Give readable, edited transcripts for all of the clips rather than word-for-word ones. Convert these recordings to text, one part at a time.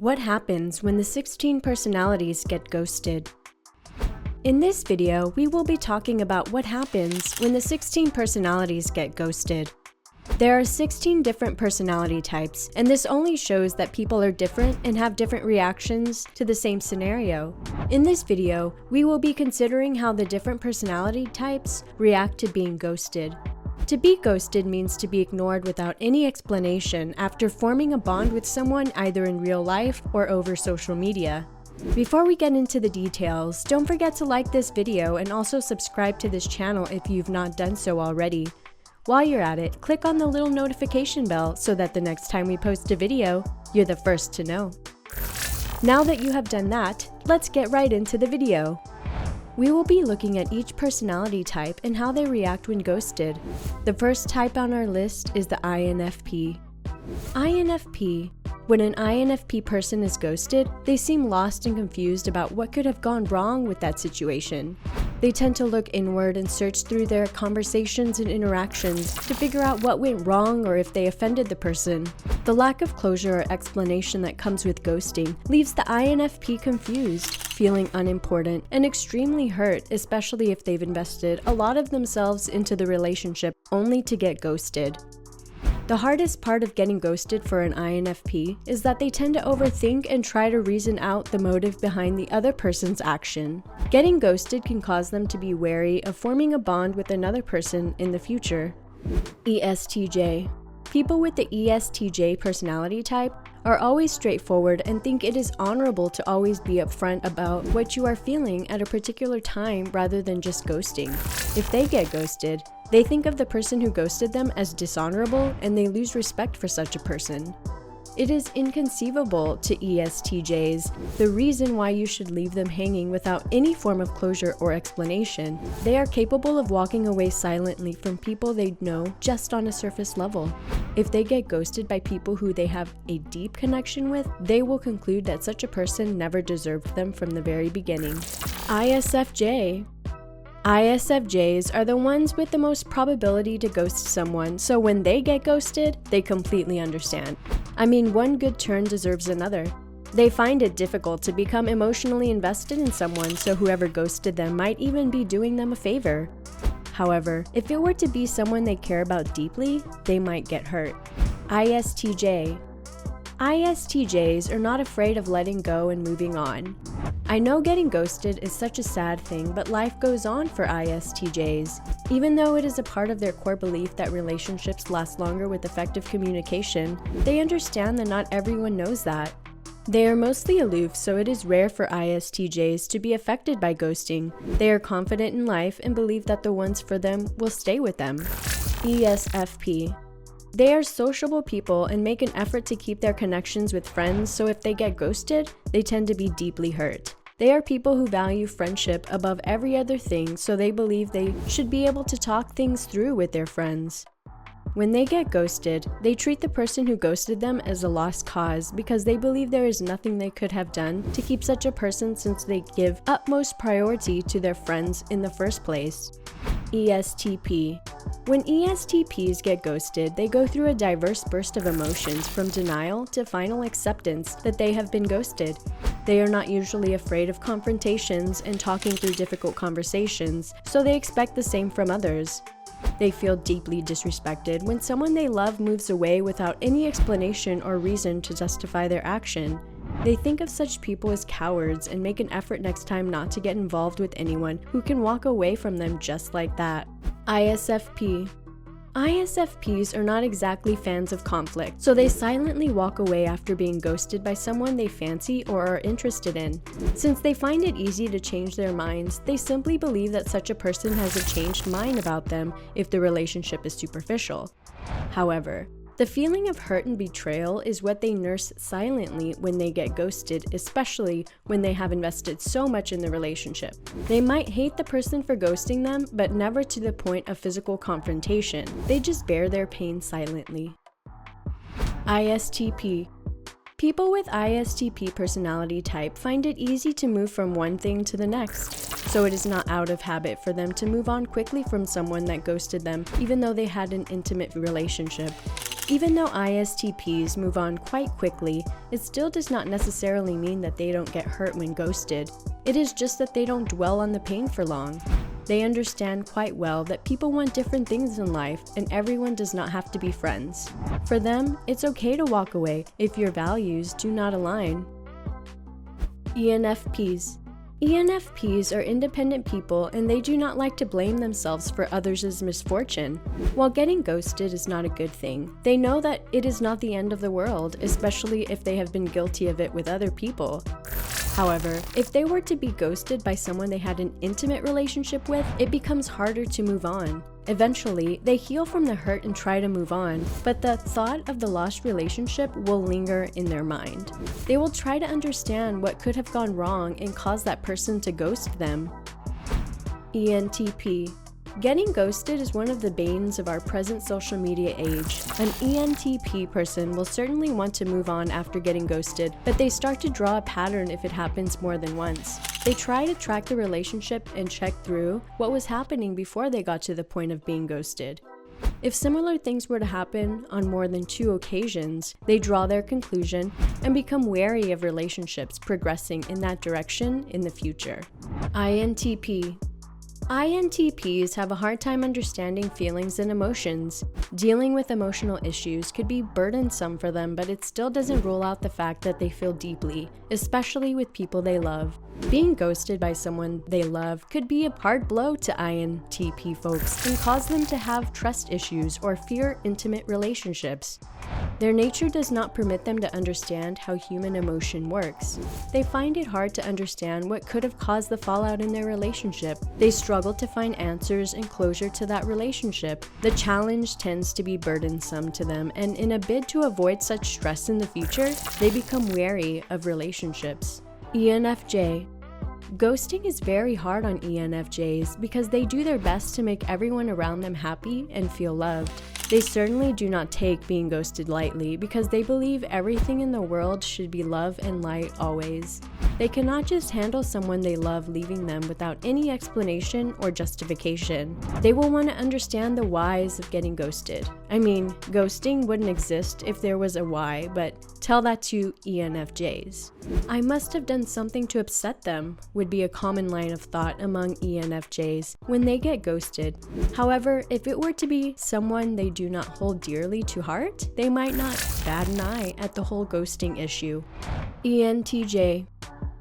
What happens when the 16 personalities get ghosted? In this video, we will be talking about what happens when the 16 personalities get ghosted. There are 16 different personality types, and this only shows that people are different and have different reactions to the same scenario. In this video, we will be considering how the different personality types react to being ghosted. To be ghosted means to be ignored without any explanation after forming a bond with someone either in real life or over social media. Before we get into the details, don't forget to like this video and also subscribe to this channel if you've not done so already. While you're at it, click on the little notification bell so that the next time we post a video, you're the first to know. Now that you have done that, let's get right into the video. We will be looking at each personality type and how they react when ghosted. The first type on our list is the INFP. INFP. When an INFP person is ghosted, they seem lost and confused about what could have gone wrong with that situation. They tend to look inward and search through their conversations and interactions to figure out what went wrong or if they offended the person. The lack of closure or explanation that comes with ghosting leaves the INFP confused, feeling unimportant, and extremely hurt, especially if they've invested a lot of themselves into the relationship only to get ghosted. The hardest part of getting ghosted for an INFP is that they tend to overthink and try to reason out the motive behind the other person's action. Getting ghosted can cause them to be wary of forming a bond with another person in the future. ESTJ. People with the ESTJ personality type are always straightforward and think it is honorable to always be upfront about what you are feeling at a particular time rather than just ghosting. If they get ghosted, they think of the person who ghosted them as dishonorable and they lose respect for such a person. It is inconceivable to ESTJs the reason why you should leave them hanging without any form of closure or explanation. They are capable of walking away silently from people they know just on a surface level. If they get ghosted by people who they have a deep connection with, they will conclude that such a person never deserved them from the very beginning. ISFJ. ISFJs are the ones with the most probability to ghost someone, so when they get ghosted, they completely understand. I mean, one good turn deserves another. They find it difficult to become emotionally invested in someone, so whoever ghosted them might even be doing them a favor. However, if it were to be someone they care about deeply, they might get hurt. ISTJ. ISTJs are not afraid of letting go and moving on. I know getting ghosted is such a sad thing, but life goes on for ISTJs. Even though it is a part of their core belief that relationships last longer with effective communication, they understand that not everyone knows that. They are mostly aloof, so it is rare for ISTJs to be affected by ghosting. They are confident in life and believe that the ones for them will stay with them. ESFP. They are sociable people and make an effort to keep their connections with friends, so if they get ghosted, they tend to be deeply hurt. They are people who value friendship above every other thing, so they believe they should be able to talk things through with their friends. When they get ghosted, they treat the person who ghosted them as a lost cause because they believe there is nothing they could have done to keep such a person since they give utmost priority to their friends in the first place. ESTP. When ESTPs get ghosted, they go through a diverse burst of emotions from denial to final acceptance that they have been ghosted. They are not usually afraid of confrontations and talking through difficult conversations, so they expect the same from others. They feel deeply disrespected when someone they love moves away without any explanation or reason to justify their action. They think of such people as cowards and make an effort next time not to get involved with anyone who can walk away from them just like that. ISFP. ISFPs are not exactly fans of conflict, so they silently walk away after being ghosted by someone they fancy or are interested in. Since they find it easy to change their minds, they simply believe that such a person has a changed mind about them if the relationship is superficial. However, the feeling of hurt and betrayal is what they nurse silently when they get ghosted, especially when they have invested so much in the relationship. They might hate the person for ghosting them, but never to the point of physical confrontation. They just bear their pain silently. ISTP. People with ISTP personality type find it easy to move from one thing to the next, so it is not out of habit for them to move on quickly from someone that ghosted them, even though they had an intimate relationship. Even though ISTPs move on quite quickly, it still does not necessarily mean that they don't get hurt when ghosted. It is just that they don't dwell on the pain for long. They understand quite well that people want different things in life and everyone does not have to be friends. For them, it's okay to walk away if your values do not align. ENFPs. ENFPs are independent people and they do not like to blame themselves for others' misfortune. While getting ghosted is not a good thing, they know that it is not the end of the world, especially if they have been guilty of it with other people. However, if they were to be ghosted by someone they had an intimate relationship with, it becomes harder to move on. Eventually, they heal from the hurt and try to move on, but the thought of the lost relationship will linger in their mind. They will try to understand what could have gone wrong and cause that person to ghost them. ENTP. Getting ghosted is one of the banes of our present social media age. An ENTP person will certainly want to move on after getting ghosted, but they start to draw a pattern if it happens more than once. They try to track the relationship and check through what was happening before they got to the point of being ghosted. If similar things were to happen on more than 2 occasions, they draw their conclusion and become wary of relationships progressing in that direction in the future. INTP. INTPs have a hard time understanding feelings and emotions. Dealing with emotional issues could be burdensome for them, but it still doesn't rule out the fact that they feel deeply, especially with people they love. Being ghosted by someone they love could be a hard blow to INTP folks and cause them to have trust issues or fear intimate relationships. Their nature does not permit them to understand how human emotion works. They find it hard to understand what could have caused the fallout in their relationship. They struggle to find answers and closure to that relationship. The challenge tends to be burdensome to them, and in a bid to avoid such stress in the future, they become wary of relationships. ENFJ. Ghosting is very hard on ENFJs because they do their best to make everyone around them happy and feel loved. They certainly do not take being ghosted lightly because they believe everything in the world should be love and light always. They cannot just handle someone they love leaving them without any explanation or justification. They will want to understand the whys of getting ghosted. I mean, ghosting wouldn't exist if there was a why, but tell that to ENFJs. I must have done something to upset them would be a common line of thought among ENFJs when they get ghosted. However, if it were to be someone they do not hold dearly to heart, they might not bat an eye at the whole ghosting issue. ENTJ.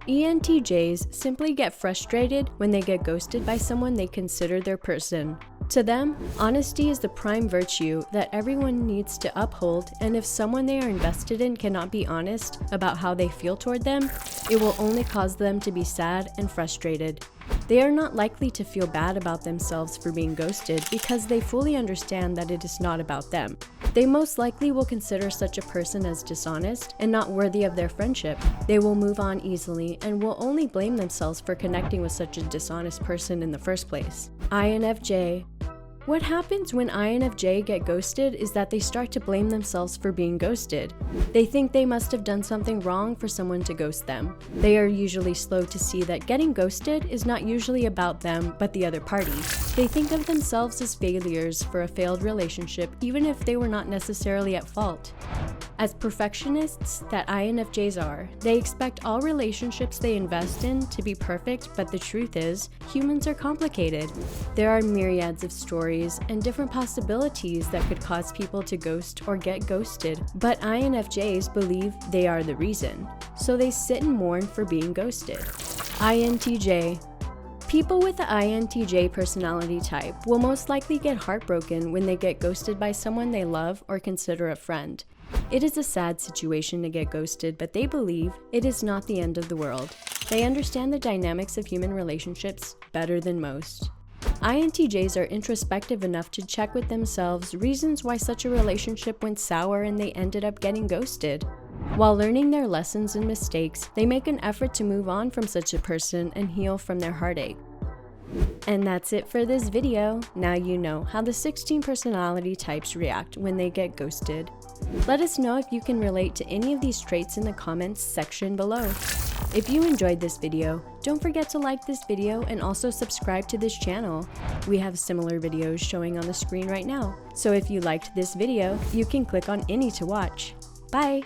ENTJs simply get frustrated when they get ghosted by someone they consider their person. To them, honesty is the prime virtue that everyone needs to uphold, and if someone they are invested in cannot be honest about how they feel toward them, it will only cause them to be sad and frustrated. They are not likely to feel bad about themselves for being ghosted because they fully understand that it is not about them. They most likely will consider such a person as dishonest and not worthy of their friendship. They will move on easily and will only blame themselves for connecting with such a dishonest person in the first place. INFJ. What happens when INFJ get ghosted is that they start to blame themselves for being ghosted. They think they must have done something wrong for someone to ghost them. They are usually slow to see that getting ghosted is not usually about them, but the other party. They think of themselves as failures for a failed relationship, even if they were not necessarily at fault. As perfectionists that INFJs are, they expect all relationships they invest in to be perfect, but the truth is, humans are complicated. There are myriads of stories and different possibilities that could cause people to ghost or get ghosted, but INFJs believe they are the reason, so they sit and mourn for being ghosted. INTJ. People with the INTJ personality type will most likely get heartbroken when they get ghosted by someone they love or consider a friend. It is a sad situation to get ghosted, but they believe it is not the end of the world. They understand the dynamics of human relationships better than most. INTJs are introspective enough to check with themselves reasons why such a relationship went sour and they ended up getting ghosted. While learning their lessons and mistakes, they make an effort to move on from such a person and heal from their heartache. And that's it for this video. Now you know how the 16 personality types react when they get ghosted. Let us know if you can relate to any of these traits in the comments section below. If you enjoyed this video, don't forget to like this video and also subscribe to this channel. We have similar videos showing on the screen right now, so if you liked this video, you can click on any to watch. Bye!